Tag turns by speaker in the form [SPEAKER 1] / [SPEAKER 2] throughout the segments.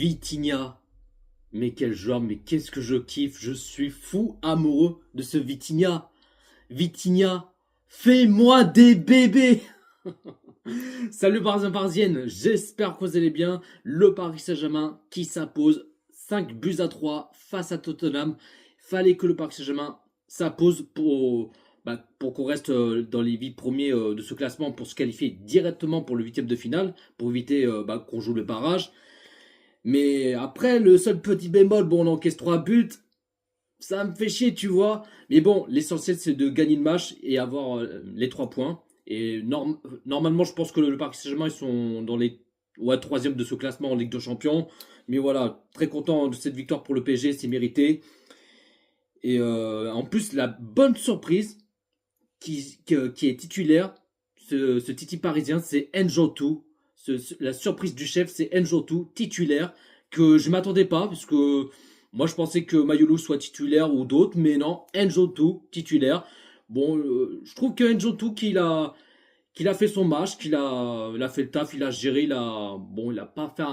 [SPEAKER 1] Vitinha. Mais quel joueur, mais qu'est-ce que je kiffe. Je suis fou amoureux de ce Vitinha. Vitinha, fais-moi des bébés. Salut Parisiens Parisiennes, j'espère que vous allez bien. Le Paris Saint-Germain qui s'impose 5 buts à 3 face à Tottenham. Fallait que le Paris Saint-Germain s'impose pour qu'on reste dans les 8 premiers de ce classement pour se qualifier directement pour le huitième de finale, pour éviter qu'on joue le barrage. Mais après, le seul petit bémol, bon, on encaisse 3 buts, ça me fait chier, tu vois. Mais bon, l'essentiel, c'est de gagner le match et avoir les 3 points. Et normalement, je pense que le Paris Saint-Germain, ils sont dans les troisième de ce classement en Ligue de Champions. Mais voilà, très content de cette victoire pour le PSG, c'est mérité. Et en plus, la bonne surprise qui est titulaire, ce Titi parisien, c'est N'Jotou. La surprise du chef, c'est N'Jotou, titulaire, que je m'attendais pas, parce que moi je pensais que Mayolo soit titulaire ou d'autres, mais non, N'Jotou, titulaire. Bon, je trouve que N'Jotou, qu'il a fait son match, il a fait le taf, il a géré, il a pas fait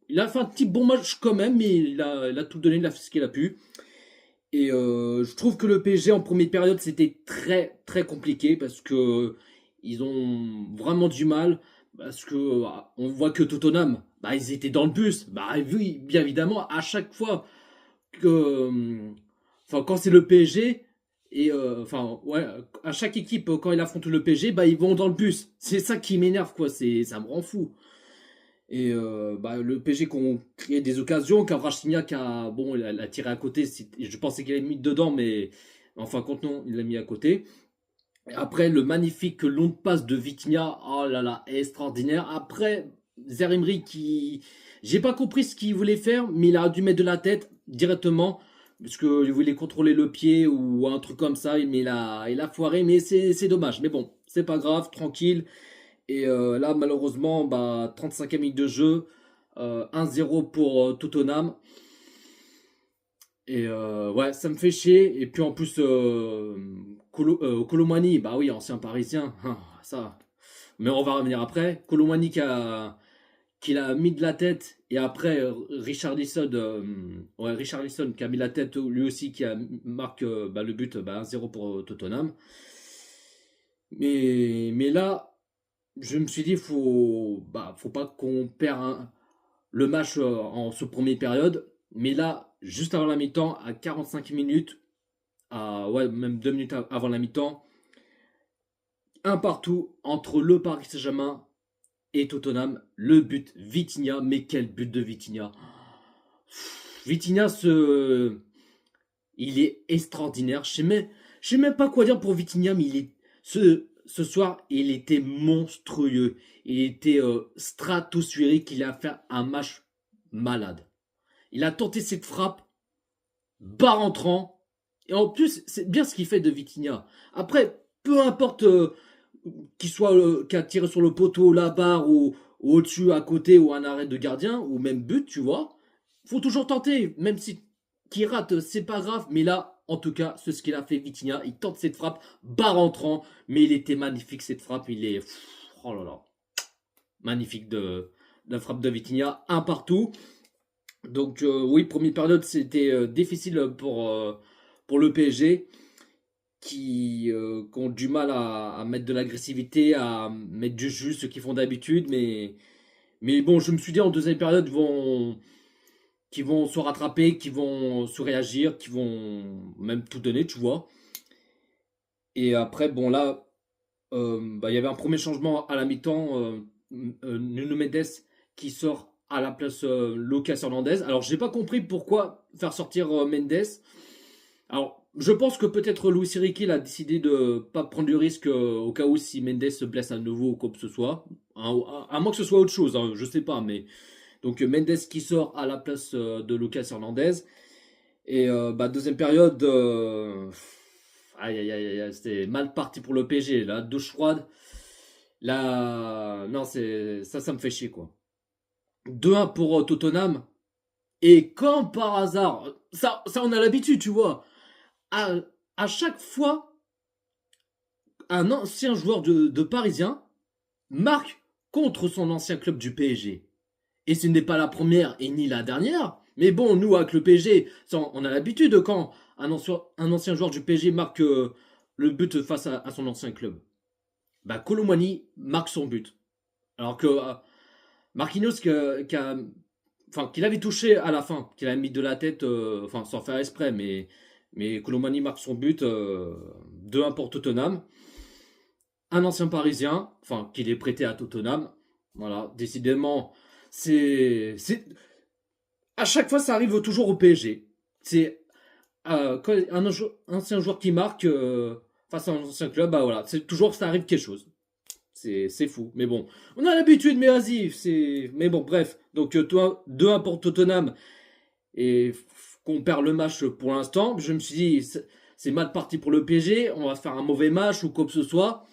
[SPEAKER 1] il a fait un petit bon match quand même, mais il a tout donné, il a fait ce qu'il a pu. Et je trouve que le PSG en première période c'était très très compliqué parce que ils ont vraiment du mal parce que on voit que Tottenham ils étaient dans le bus oui, bien évidemment à chaque fois que quand c'est le PSG et à chaque équipe quand il affronte le PSG ils vont dans le bus, c'est ça qui m'énerve quoi, ça me rend fou. Et le PSG qui ont créé des occasions, Kvaratskhelia il a tiré à côté, je pensais qu'il avait mis dedans, mais enfin compte non, il l'a mis à côté. Et après le magnifique long de passe de Vitinha, oh là là, extraordinaire. Après Zaire Emery qui, j'ai pas compris ce qu'il voulait faire, mais il a dû mettre de la tête directement parce qu'il voulait contrôler le pied ou un truc comme ça, mais il a foiré, mais c'est dommage. Mais bon, c'est pas grave, tranquille. Et là, malheureusement, 35e minute de jeu, 1-0 pour Tottenham. Et ouais, ça me fait chier. Et puis en plus, Colomani, bah oui, ancien parisien, ça. Mais on va revenir après. Colomani qui l'a mis de la tête. Et après, Richarlison qui a mis la tête lui aussi, qui marque le but, 1-0 pour Tottenham. Mais là, je me suis dit, faut pas qu'on perd le match en ce premier période. Mais là, juste avant la mi-temps, à 45 minutes, même 2 minutes avant la mi-temps, un partout entre le Paris Saint-Germain et Tottenham. Le but, Vitinha. Mais quel but de Vitinha! Vitinha, il est extraordinaire. Je sais même pas quoi dire pour Vitinha, mais ce soir, il était monstrueux. Il était stratosphérique. Il a fait un match malade. Il a tenté cette frappe, bas rentrant. Et en plus, c'est bien ce qu'il fait de Vitinha. Après, peu importe qu'il a tiré sur le poteau, la barre, ou au-dessus, à côté, ou un arrêt de gardien, ou même but, tu vois. Faut toujours tenter, même si qu'il rate, c'est pas grave. Mais là, en tout cas, c'est ce qu'il a fait Vitinha. Il tente cette frappe, bas rentrant. Mais il était magnifique cette frappe. Oh là là. Magnifique de la frappe de Vitinha. Un partout. Donc oui, première période, c'était difficile pour le PSG qui ont du mal à mettre de l'agressivité, à mettre du jus, ce qu'ils font d'habitude. Mais bon, je me suis dit en deuxième période, qu'ils vont se rattraper, qu'ils vont se réagir, qu'ils vont même tout donner, tu vois. Et après, bon là, il y avait un premier changement à la mi-temps. Nuno Mendes qui sort à la place Lucas Hernandez. Alors, j'ai pas compris pourquoi faire sortir Mendes. Alors, je pense que peut-être Luis Enrique a décidé de pas prendre du risque au cas où si Mendes se blesse à nouveau ou quoi que ce soit. À moins que ce soit autre chose, je sais pas. Mais donc Mendes qui sort à la place de Lucas Hernandez. Et deuxième période, aïe aïe aïe aïe, c'était mal parti pour le PSG. La douche froide. Là, non, ça me fait chier quoi. 2-1 pour Tottenham. Et comme par hasard, ça on a l'habitude, tu vois. À, à chaque fois, un ancien joueur de Parisien marque contre son ancien club du PSG. Et ce n'est pas la première et ni la dernière. Mais bon, nous, avec le PSG, on a l'habitude quand un ancien joueur du PSG marque le but face à son ancien club. Bah, Kolo Muani marque son but. Alors que Marquinhos, qu'il avait touché à la fin, qu'il a mis de la tête, sans faire exprès, mais Kolo Muani marque son but 2-1 pour Tottenham. Un ancien Parisien, qu'il est prêté à Tottenham. Voilà, décidément, à chaque fois, ça arrive toujours au PSG. C'est quand un ancien joueur qui marque face à un ancien club, bah voilà, c'est toujours ça arrive quelque chose. C'est fou, mais bon, on a l'habitude, mais vas-y, mais bon, bref. Donc toi, 2-1 pour Tottenham et qu'on perd le match pour l'instant. Je me suis dit, c'est mal parti pour le PSG, on va faire un mauvais match ou quoi que ce soit.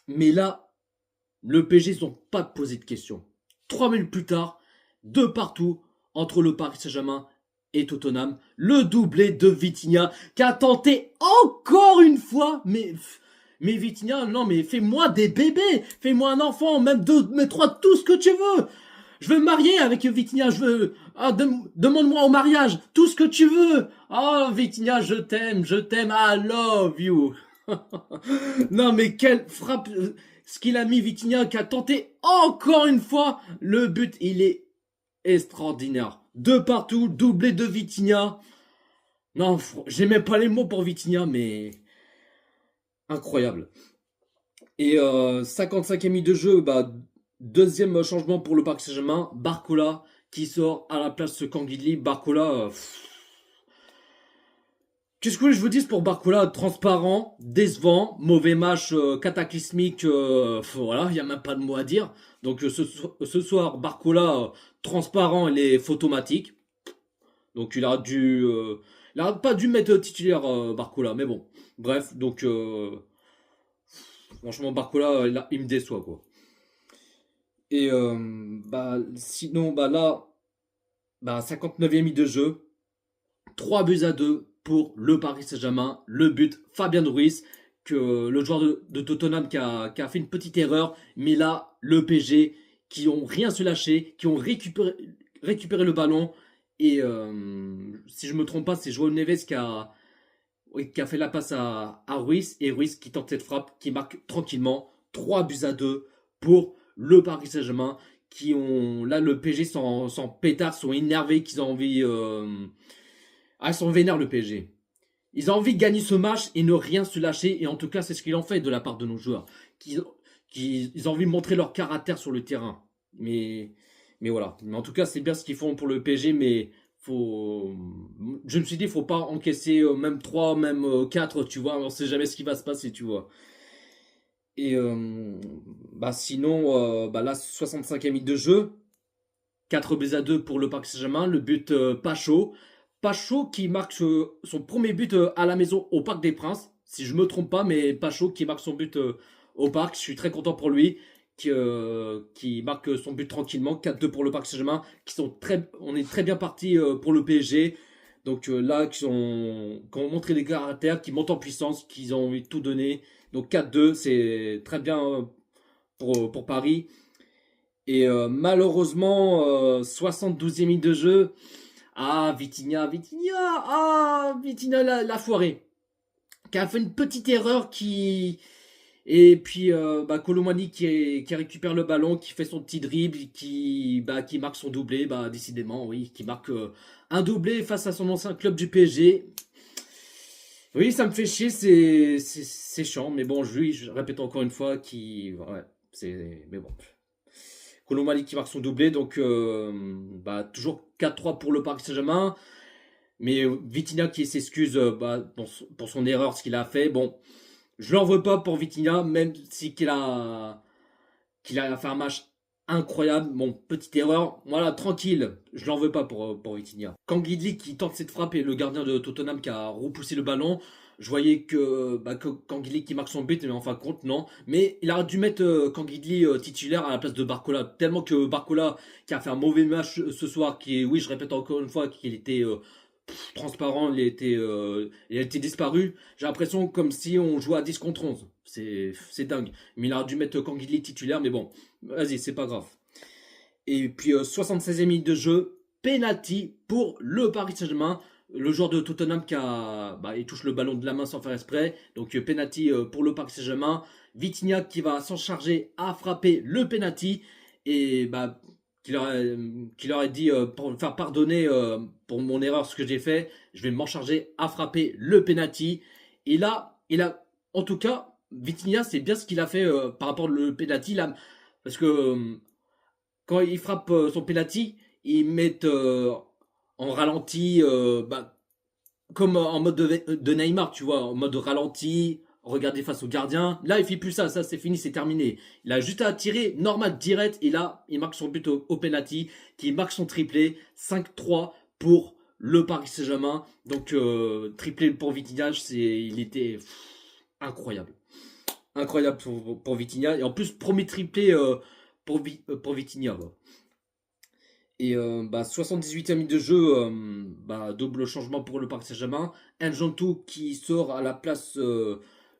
[SPEAKER 1] Mais là, le PSG, ils n'ont pas posé de questions. 3 minutes plus tard, de partout, entre le Paris Saint-Germain et Tottenham, le doublé de Vitinha, qui a tenté encore une fois, mais Vitinha, non mais fais-moi des bébés, fais-moi un enfant, même 2, mais 3, tout ce que tu veux. Je veux me marier avec Vitinha, demande-moi au mariage, tout ce que tu veux. Oh Vitinha, je t'aime, I love you. Non mais quelle frappe, ce qu'il a mis Vitinha, qui a tenté encore une fois le but, il est extraordinaire. De partout, doublé de Vitinha. Non, j'ai même pas les mots pour Vitinha, mais incroyable. Et 55e minute de jeu, deuxième changement pour le Paris Saint-Germain. Barcola qui sort à la place de Canguilhi. Barcola, qu'est-ce que je vous dis pour Barcola? Transparent, décevant, mauvais match cataclysmique. Voilà, il n'y a même pas de mots à dire. Donc ce soir, Barcola, transparent, il est photomatique. Donc il a pas dû mettre titulaire Barcola, mais bon. Bref, donc franchement Barcola, il me déçoit quoi. Et sinon là, 59e minute de jeu, 3 buts à 2 pour le Paris Saint-Germain. Le but, Fabien Ruiz, que le joueur de Tottenham qui a fait une petite erreur, mais là, le PSG qui ont rien se lâcher, qui ont récupéré le ballon. Et si je me trompe pas, c'est João Neves qui a fait la passe à Ruiz, et Ruiz qui tente cette frappe, qui marque tranquillement 3 buts à 2 pour le Paris Saint-Germain, qui ont là le PSG sans pétard, sont énervés, qu'ils ont envie ils sont vénères le PSG. Ils ont envie de gagner ce match et ne rien se lâcher, et en tout cas c'est ce qu'ils ont fait de la part de nos joueurs, ils ont envie de montrer leur caractère sur le terrain. Mais voilà. Mais en tout cas, c'est bien ce qu'ils font pour le PSG, mais je me suis dit, faut pas encaisser même 3, même 4, tu vois. On sait jamais ce qui va se passer, tu vois. Et sinon, là, 65e minute de jeu. 4 buts à 2 pour le Paris Saint-Germain. Le but Pacho. Pacho qui marque son premier but à la maison au Parc des Princes. Si je me trompe pas, mais Pacho qui marque son but au Parc. Je suis très content pour lui. Qui marque son but tranquillement. 4-2 pour le Paris Saint-Germain. On est très bien parti pour le PSG. Donc là, qui ont montré des caractères, qui montent en puissance, qui ont envie de tout donner. Donc 4-2, c'est très bien pour Paris. Et malheureusement, 72e minute de jeu. Vitinha l'a foiré. Qui a fait une petite erreur Et puis Kolo Muani qui récupère le ballon, qui fait son petit dribble, qui marque son doublé, décidément, oui, qui marque un doublé face à son ancien club du PSG. Oui, ça me fait chier, c'est chiant, mais bon, je répète encore une fois, mais bon. Kolo Muani qui marque son doublé, donc toujours 4-3 pour le Paris Saint-Germain, mais Vitinha qui s'excuse pour son erreur, ce qu'il a fait, bon. Je l'en veux pas pour Vitinha, même si qu'il a fait un match incroyable. Bon, petite erreur. Voilà, tranquille. Je l'en veux pas pour Vitinha. Canguilhi qui tente cette frappe et le gardien de Tottenham qui a repoussé le ballon. Je voyais que Canguilhi qui marque son but, mais en fin de compte, non. Mais il a dû mettre Canguilhi titulaire à la place de Barcola. Tellement que Barcola, qui a fait un mauvais match ce soir, oui, je répète encore une fois, qu'il était transparent, il a été disparu. J'ai l'impression comme si on jouait à 10 contre 11. C'est dingue. Mais il a dû mettre Canguilhi titulaire, mais bon, vas-y, c'est pas grave. Et puis 76e minute de jeu, penalty pour le Paris Saint-Germain. Le joueur de Tottenham il touche le ballon de la main sans faire exprès. Donc penalty pour le Paris Saint-Germain. Vitinha qui va s'en charger à frapper le penalty. Et qui leur a dit pour me faire pardonner pour mon erreur, ce que j'ai fait. Je vais m'en charger à frapper le penalty. Et là, en tout cas, Vitinha, c'est bien ce qu'il a fait par rapport au penalty. Là, parce que quand il frappe son penalty, ils mettent en ralenti, comme en mode de Neymar, tu vois, en mode ralenti, regarder face au gardien. Là, il fait plus ça, c'est fini, c'est terminé. Il a juste à tirer, normal, direct, et là, il marque son but au penalty, qui marque son triplé, 5-3 pour le Paris Saint-Germain. Donc, triplé pour Vitinha, il était incroyable. Incroyable pour Vitinha. Et en plus, premier triplé pour Vitinha. Ouais. Et 78e minute de jeu, double changement pour le Paris Saint-Germain. Njonto qui sort à la place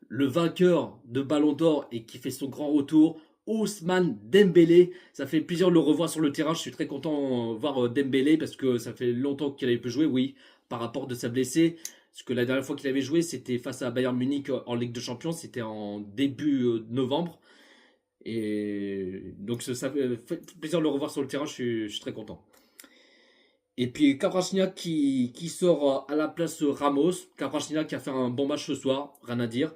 [SPEAKER 1] le vainqueur de Ballon d'Or et qui fait son grand retour. Ousmane Dembélé, ça fait plaisir de le revoir sur le terrain. Je suis très content de voir Dembélé parce que ça fait longtemps qu'il avait pu jouer, oui, par rapport de sa blessée. Parce que la dernière fois qu'il avait joué, c'était face à Bayern Munich en Ligue de Champions, c'était en début novembre. Et donc ça fait plaisir de le revoir sur le terrain, je suis très content. Et puis Kvaratskhelia qui sort à la place Ramos. Kvaratskhelia qui a fait un bon match ce soir, rien à dire.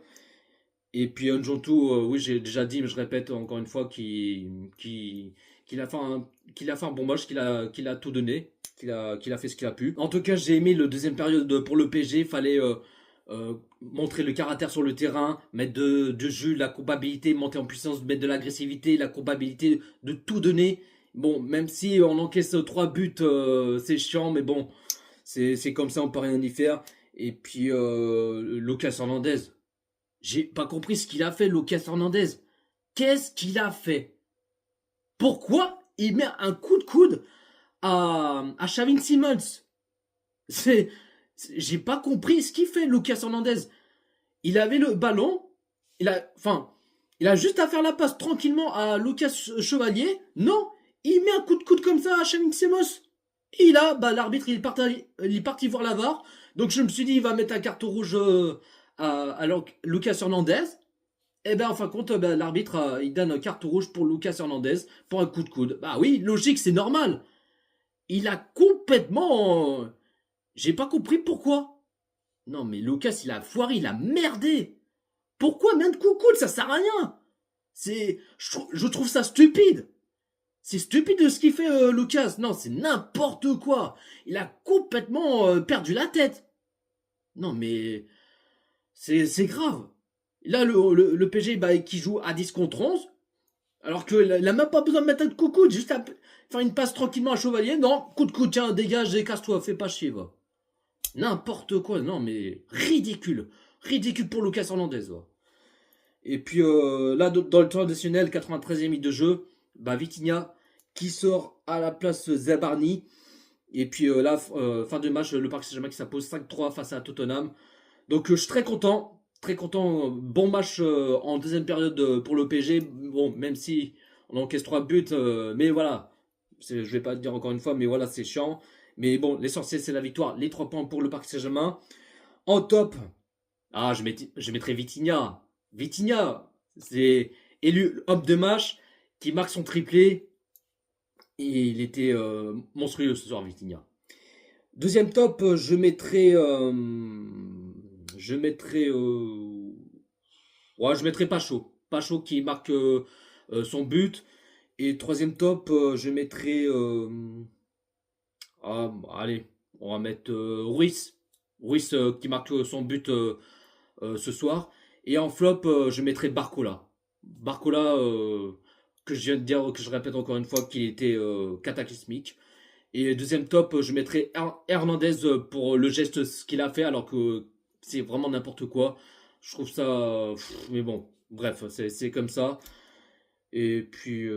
[SPEAKER 1] Et puis Njonto, oui j'ai déjà dit, mais je répète encore une fois qu'il a fait un bon match, qu'il a tout donné, qu'il a fait ce qu'il a pu. En tout cas, j'ai aimé le deuxième période pour le PSG. Fallait montrer le caractère sur le terrain, mettre de jus, la culpabilité, monter en puissance, mettre de l'agressivité, la culpabilité, de tout donner. Bon, même si on encaisse 3 buts, c'est chiant, mais bon, c'est comme ça, on peut rien y faire. Et puis, Lucas Hernandez. J'ai pas compris ce qu'il a fait, Lucas Hernandez. Qu'est-ce qu'il a fait? Pourquoi il met un coup de coude à Xavi Simons? J'ai pas compris ce qu'il fait, Lucas Hernandez. Il avait le ballon, il a juste à faire la passe tranquillement à Lucas Chevalier. Non, il met un coup de coude comme ça à Xavi Simons. Et là, l'arbitre, il est parti voir la VAR. Donc je me suis dit, il va mettre un carton rouge à Lucas Hernandez. Et en fin de compte, l'arbitre, il donne un carton rouge pour Lucas Hernandez pour un coup de coude. Bah oui, logique, c'est normal. Il a complètement... J'ai pas compris pourquoi. Non mais Lucas, il a foiré, il a merdé. Pourquoi même de coup de coude, ça sert à rien. Je trouve ça stupide. C'est stupide ce qu'il fait Lucas. Non, c'est n'importe quoi. Il a complètement perdu la tête. Non mais c'est grave. Là le PG qui joue à 10 contre 11, alors qu'il n'a même pas besoin de mettre un coup de coude, juste à faire une passe tranquillement à Chevalier. Non, coup de coude, tiens, dégage, casse-toi, fais pas chier, va. N'importe quoi, non mais ridicule. Ridicule pour Lucas Hernandez. Va. Et puis là, dans le temps additionnel, 93e minute de jeu, Vitinha qui sort à la place Zabarni. Et puis là, fin de match, le Paris Saint-Germain qui s'impose 5-3 face à Tottenham. Donc je suis très content. Très content. Bon match en deuxième période pour le PSG. Bon, même si on encaisse 3 buts, mais voilà. Je vais pas le dire encore une fois, mais voilà, c'est chiant. Mais bon, l'essentiel, c'est la victoire. Les 3 points pour le Paris Saint-Germain. En top, je mettrai Vitinha. Vitinha, c'est élu homme de match qui marque son triplé. Et il était monstrueux ce soir, Vitinha. Deuxième top, je mettrai Pacho. Pacho qui marque son but. Et troisième top, je mettrai... allez, on va mettre Ruiz. Ruiz qui marque son but ce soir. Et en flop, je mettrai Barcola. Barcola, que je viens de dire, que je répète encore une fois, qu'il était cataclysmique. Et deuxième top, je mettrai Hernandez pour le geste ce qu'il a fait, alors que c'est vraiment n'importe quoi. Je trouve ça... mais bon, bref, c'est comme ça. Et puis,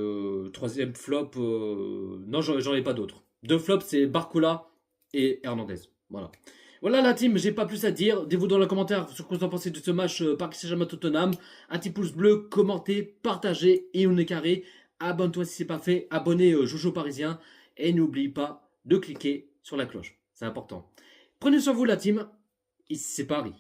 [SPEAKER 1] troisième flop, non, j'en ai pas d'autres. Deux flops, c'est Barcola et Hernandez. Voilà. Voilà la team, j'ai pas plus à dire. Dites-vous dans les commentaires ce que vous en pensez de ce match Paris Saint-Germain Tottenham. Un petit pouce bleu, commentez, partagez et on est carré. abonne-toi si c'est pas fait, abonnez Jojo Parisien et n'oublie pas de cliquer sur la cloche. C'est important. Prenez soin de vous la team, ici c'est Paris.